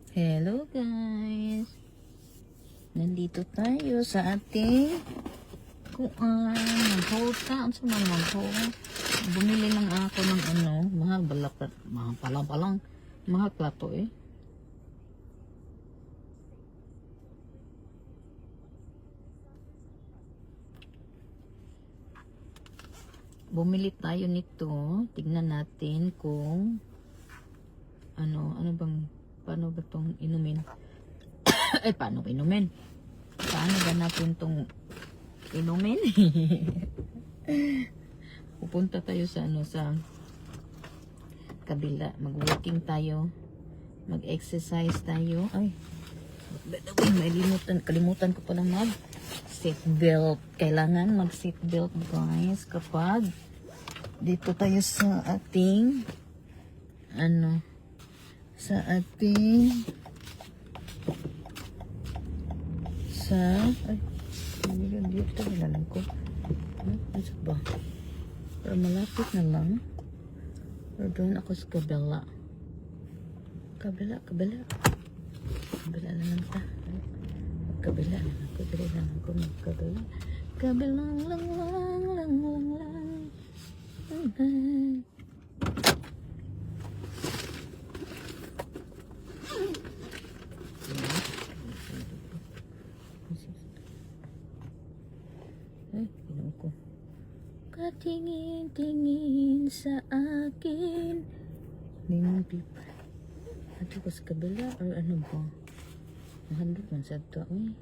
Hello guys! Nandito tayo sa ating kuan. Mag-hold ka. Ano sa mga mag-hold? Bumili lang ako ng mahal palang. Mahal plato eh. Bumili tayo nito. Tignan natin kung paano ba itong inumin? Paano ba inumin? Paano ba natin itong inumin? Pupunta tayo sa sa kabila. Mag-walking tayo. Mag-exercise tayo. Ay, kalimutan ko pala seat belt. Kailangan mag seat belt guys kapag dito tayo sa ating dito nilalang ko. Ano ba? Pero malapit na lang. Pero doon ako sa kabila. Kabila na lang ta. Kabila lang. Pinuha ko. Katingin-tingin sa akin. Limang pipa. Ato ko sa kabila or ano ba? Mahandog man sa ito eh.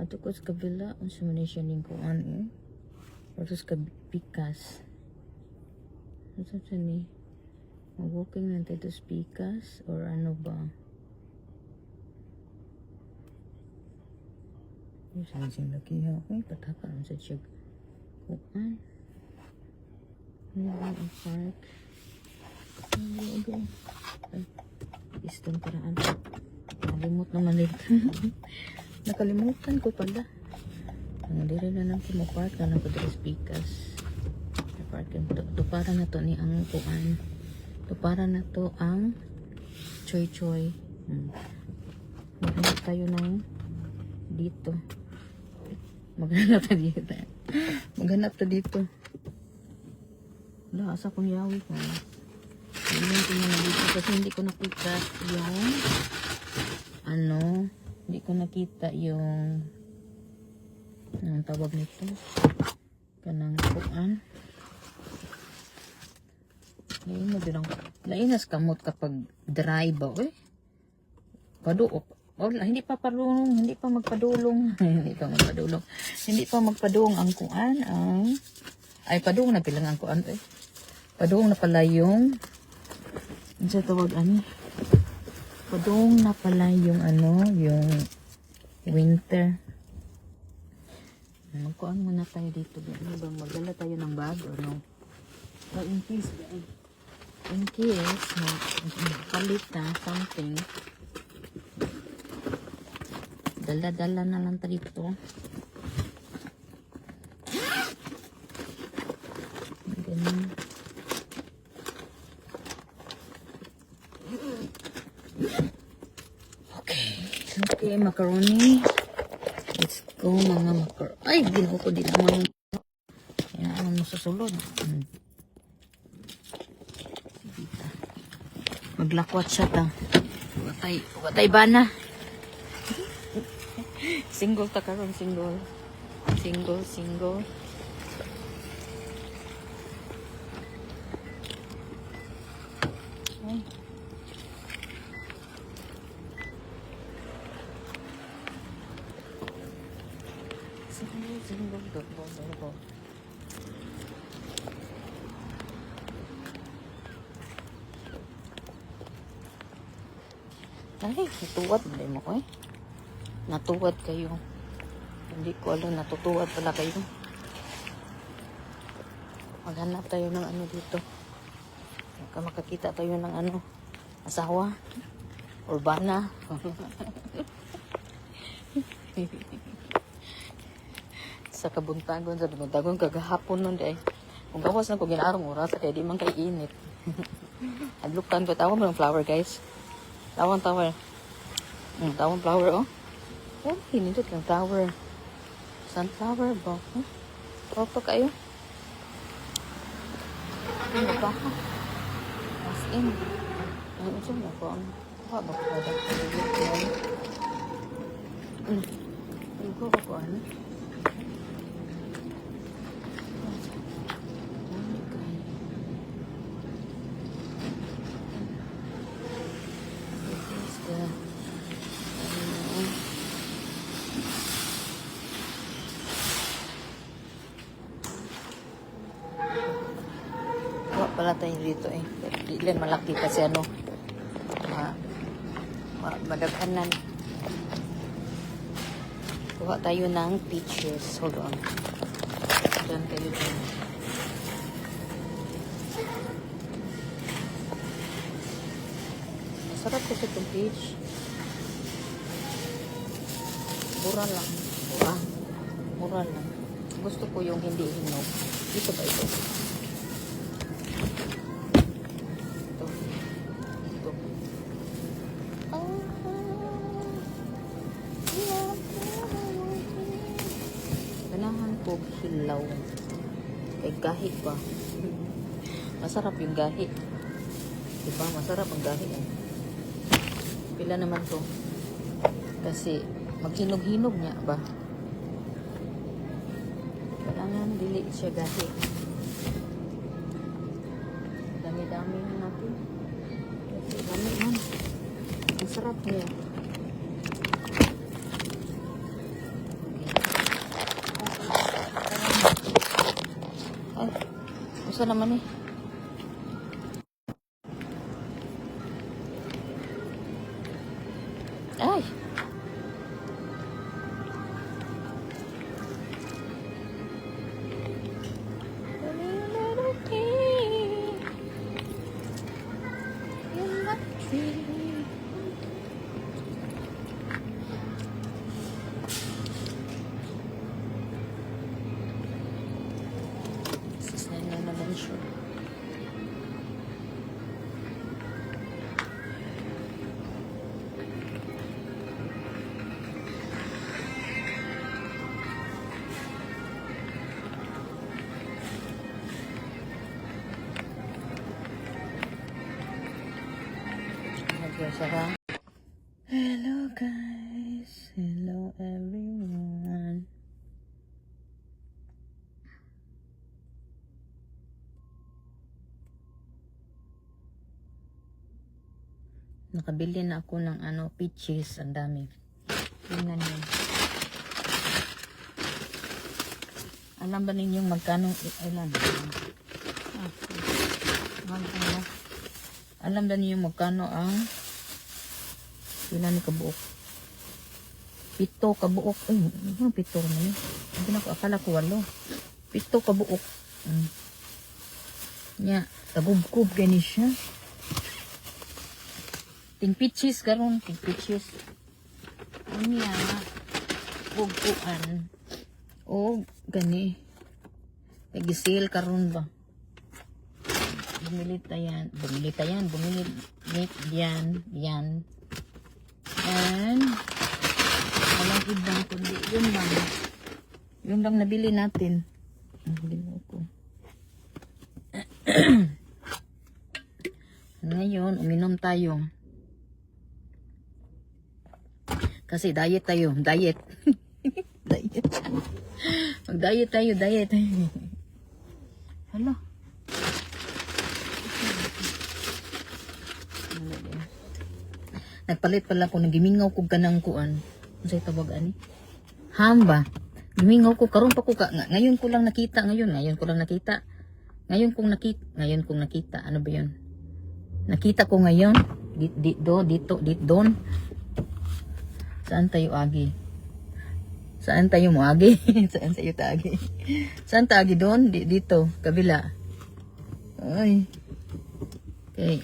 Ato ko sa kabila. Ang sumanisya din ko eh. Or sa pikas. Ano sa ni? Mag-walking lang tayo sa pikas or ano ba? Saan siyang lakiha? Ay, pataka ang sa siyag. Kuan. Ano ba ang park? Okay. Ay, istong paraan. Nakalimut naman dito. Nakalimutan ko pala. Diri na lang ko park na lang ko dito speakers. Tuparan na to ni ang kuan. Tuparan na to ang choy-choy. Maghanap tayo ng dito. Maghanap ta dito. Wala, asa kong yawi ko. Hindi ko na dito kasi hindi ko nakita yung hindi ko nakita yung ang tawag nito kanang kuan. Lainas kamot kapag dry ba eh. Paduok. Hindi pa magpadulong ang kuan ay padung na pilang ang kuan eh. Padung na pala yung sa tawag padung na pala yung yung winter. Magkuan muna tayo dito. Ano ba magdala tayo ng bag or no? But in case palit na something, dala na lang tayo dito. Ganun. Okay, macaroni. Let's go mga macaroni. Ay, ginawa ko din naman. Yan mo sa sulod. Maglakwat siya ta. Watay bana. Single ta karon, single. Ay. Single. Ay, natuwad kayo. Hindi ko alam, natutuwad pala kayo. Maghanap tayo ng dito. Makakita tayo ng asawa. Urbana. Sa kabuntagon kagahapon nun day. Kung gawas na ko ginarong oras kaya di man kay init. Adlukan ko tawag mo ng flower guys. Tawang tower. Tawang flower, oh. Oh, hinindot lang tower. Sunflower ba? Huh? Papa kayo? Ano ba? As in. Ano ito na po? Ano ba product? Ano ko po ano? Pala tayo dito eh. Di lang malaki kasi ano. Madaghanan. Kuha tayo ng peaches. Hold on. Diyan kayo dyan. Masarap kasi itong peach. Mura lang. Mura lang. Gusto ko yung hindi hinog. Dito ba ito? Ganahan ko hilaw. Gahi pa. Masarap yung gahi. Diba? Masarap ang gahi. Pila naman to. Kasi maghinog-hinog niya ba? Kailangan dili siya gahi. Dami-dami natin. Kasi dami man. Ang sarap niya. Usa naman eh. Ay. Hello guys, hello everyone. Nakabili na ako ng peaches, ang dami. Tingnan niyo. Alam ba ninyong magkano ilan? Alam ba ninyong magkano ang ilan ni kabuok? 7 kabuok. Ay, ano 7 naman? Hindi na ko, akala ko 8. 7 kabuok. Nya, tagubkub gani siya. Ting peaches karon, ting peaches. Unya, bugkuan. O gani. Nag-sale karon ba? Bumili tayan, yan. And walang ibang kundi yun lang nabili natin. Ngayon uminom tayo kasi diet tayo, diet. Mag-diet tayo, hala. Nagpalit pala ko, nagimingaw ko ganang kuan. Ano sa'yo tawag ani? Hamba. Gimingaw ko, karon pa ko ngayon ko lang nakita, ngayon kong nakita. Ano ba yun? Nakita ko ngayon. Dito, doon. Saan tayo agi? Saan tayo mo agi? Saan tayo taagi? Saan taagi doon? Dito, kabila. Ay. Okay.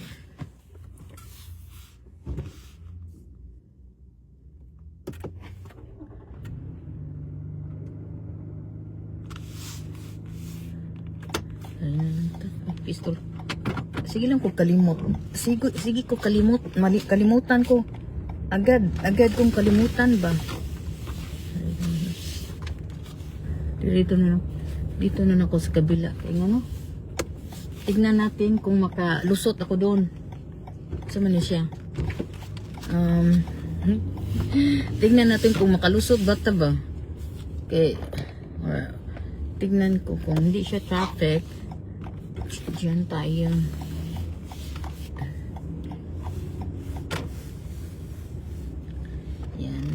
Pistol. Sige lang ko kalimot. Sige ko kalimot. Kalimutan ko. Agad kong kalimutan ba. Dito na ako sa kabila. Kaya ano? Tignan natin kung makalusot ako doon. Saan man siya? Tignan natin kung makalusot bata ba. Okay. Tignan ko kung hindi siya traffic. Diyan tayo. Yan.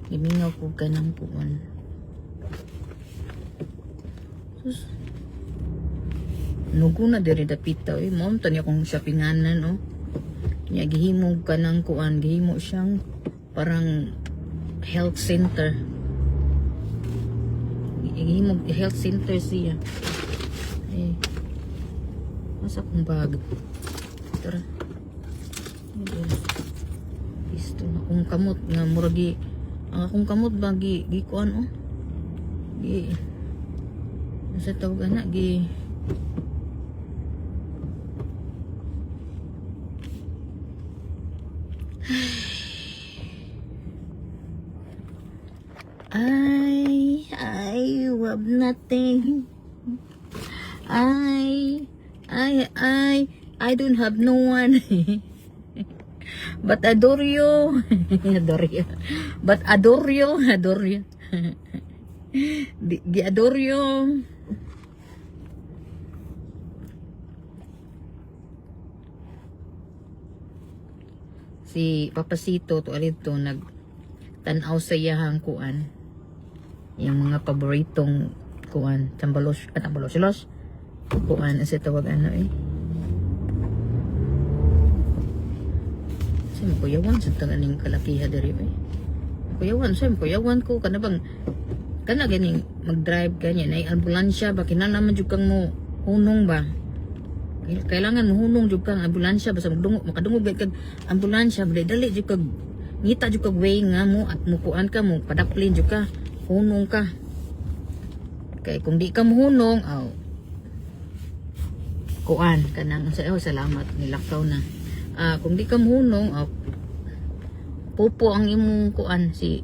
Imingaw ko ka ng kuwan. Sus. Nugo na diri dapita. Mom, tanya kong shoppinganan, oh. Nya gihimo ka ng kuan, gihimo siyang parang health center. Gihimo health center siya. Eh. Masa kong bag. Tara. Isto na kung kamot nga muragi. Ang akong kamot ba gi kuan, oh. Gi. Sa tawag ana gi. I love nothing. I don't have no one. But adore you. Adore you. But adore you. Adore you. Adore you. Si Papasito to alito nag tanaw sa iyahang kuan. Yung mga paboritong kuan, tambalos kuan sa tawag ano eh. Sa kuyawan sa tanganing kalakiha diri eh. Kuyawan ko kana bang kana ganing mag-drive kanya na ambulansya ba kinahanglan man jud kang mo hunong ba. Kailangan mohunong jud kang ambulansya basta makadungog kag ambulansya dali jud kag ngita jud kag way nga mo at mukuan ka mo padaplin jud ka hunong ka kay kung di ka mohunong kuan kanang salamat nilakaw na kung di ka mohunong pupo ang imong kuan si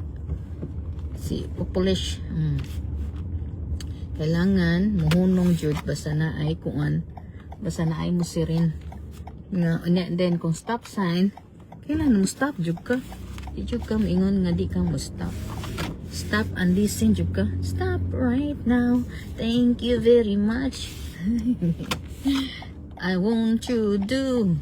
populish kailangan mohunong jud basta na ay kuan basta na ay musirin nga then kung stop sign kailangan mo stop jud ka di jud ka maingon nga di ka mo stop and listen jud ka stop right now thank you very much I want you do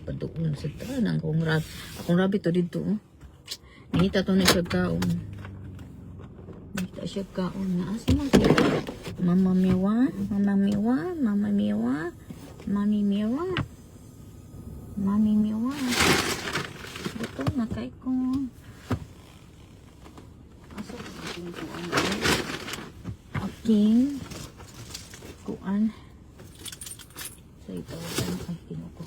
paduol sa tanan akong rabi to dito Nita to na siya kaon. Nita siya kaon na. Asino siya? Mama Miwa. Mami Miwa. Ito na kay ko. Asa ko aking kuan. Aking kuan. Sa ito. Ay, kinuko.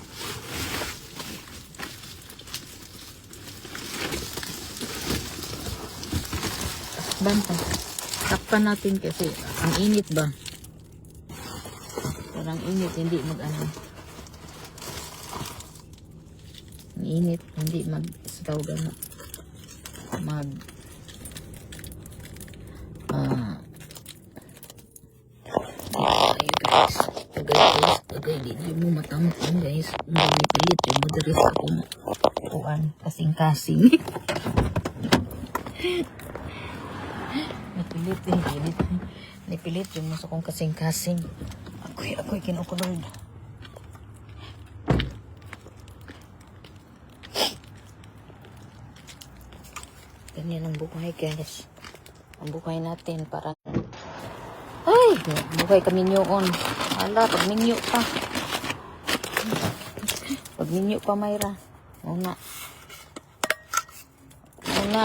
Banta. Takpan natin kasi ang init ba? Parang init, hindi mag-ano. Ang init, hindi mag-tawag na. Tagay, di mo matampon guys. Pilit yung madaris akong kuan, kasing-kasing. Napilit yung muso kong kasing-kasing. Ako'y kinukulog. Ganyan ang buhay guys. Ang buhay natin para ay, buhay kami nyoon. Hala, pag minyo pa. Pag minyo pa Mayra. Una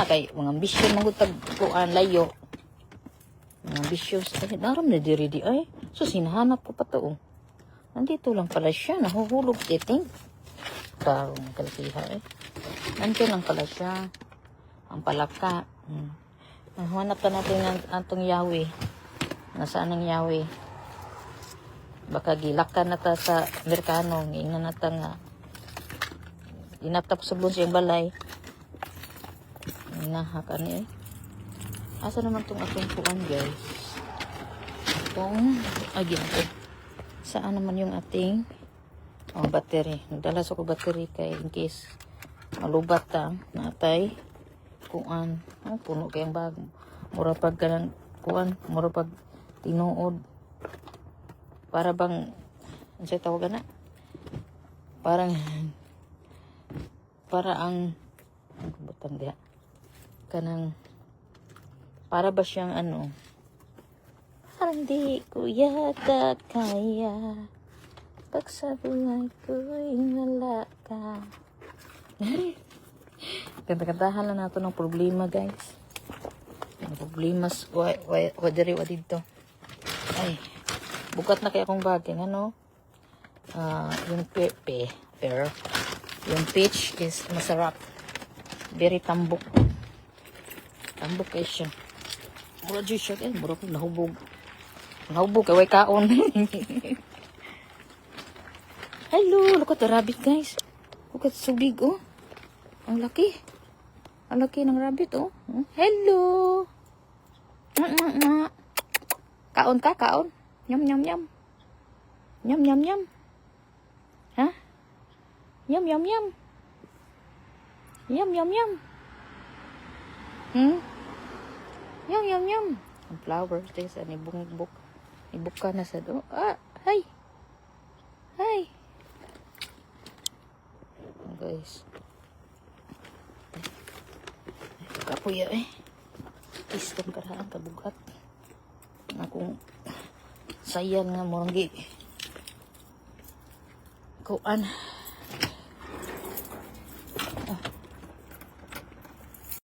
kay mga ambisyon mangutag kuan layo. Mga ambisyon ay daram na diri di ay. So sinahanap ko pa to. Nandito lang pala siya, nahuhulog titing. Tarong kalakiha eh. Nandiyan lang pala siya. Ang palaka. Hanap ka natin ang atong yawi. Nasaan ang yawi? Baka gilakan na ta sa Amerikano. Ingnan na ta nga. Inatap sa siyang balay. Inahak ani eh. Asa naman tong atong kuan guys? Itong, ginto. Saan naman yung ating battery? Nagdala sa ko battery kay in case malubat ta natay kuan. Puno kayang bag. Mura pag kanang kuan, mura pag tinuod. Para bang ano siya tawagan na? Para ang butang dia. Kanang para ba siyang ano? Parang di ko yata kaya pag sa buhay ko'y nalaka. Kanta-kantahan lang nato ng problema guys. Ang problema wadiri dito. Ay, bukat na kaya akong bagay. Ano? Yung pear. Yung peach is masarap. Very tambok. Tambok kayo siya. Mura dyan siya. Mura ko nahubog. Nahubog kaway kaon. Hello. Look at the rabbit guys. Look at so big oh. Ang laki. Ang laki ng rabbit oh. Hello. Kaon ka, kaon. Nyam, nyam, nyam. Nyam, nyam, nyam. Ha? Nyam, nyam, nyam. Nyam, nyam, nyam. Nyam, nyam, nyam. Ang flowers, guys. Ibuk ka na sa do. Hi. Hi. Guys. Kapuya eh. Istom karaan kabugat. Akong sayang nga moranggi. Kuan.